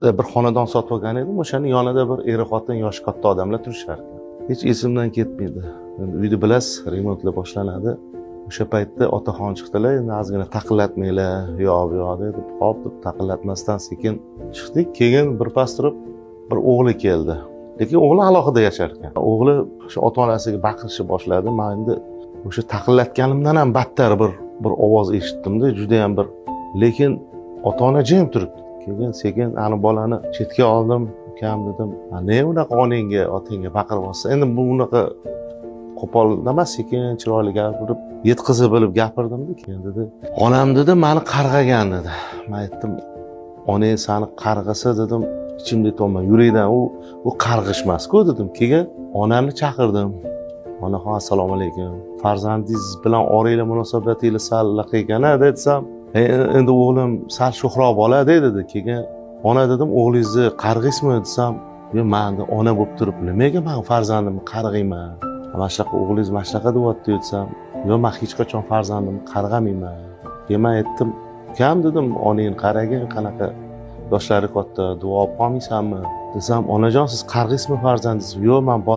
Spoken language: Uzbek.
bir xonadon sotib olgan edim. O'shaning yonida bir er-xotin yoshi katta odamlar turishar ekan. Hech esimdan ketmaydi. Endi uyni bilasiz, remontlar boshlanadi. O'sha paytda otaxon chiqdilar, endi ozgina taqillatmanglar, yo'q deb, hop deb taqillatmasdan sekin chiqdik. Keyin birpas turib bir o'g'li keldi. Lekin o'g'li alohida yashar ekan. O'g'li o'sha ota-onasiga baqirishni boshladi. Men endi o'sha taqillatganimdan ham battar bir ovoz eshitdim-da, juda ham bir. Lekin ota-ona jim turibdi. Keyin sekin ani bolani chetga oldim, ukam dedim, "Ne unaqa onangga, otangga baqiryapsan? Endi bu unaqa qo'pol emas, sekin chiroyli gapirib, yetkazib bilib gapirdim-da." Keyin dedi, "Onam dedi, meni qarg'agan" dedi. Men aytdim, "Onang seni qarg'asa" dedim, "ichimda aytolmay, yurakdan u qarg'ish emas-ku" dedim. Keyin onamni chaqirdim. "Onaxon, assalomu alaykum. Farzandingiz bilan oranglar munosabatingiz sal liq ekan-a" desam, "Endi o'g'lim sal sho'xroq bola" dedi. Keyin "Ona" dedim, "o'g'lingizni qarg'aysizmi" desam, "Yo, men ona bo'lib turib, nimaga men farzandimni qarg'ayman? Mana shunaqa o'g'lingiz mana shunaqa deyapti" desam, "Yo, men hech qachon farzandimni qarg'amayman." Keyin men aytdim, "Ukam" dedim, "Onangni qaragin, qanaqa yoshlari katta, duo olib qolmaysanmi?" desam, "Onajon, siz qarg'aysizmi farzandingizni?" "Yo'q, men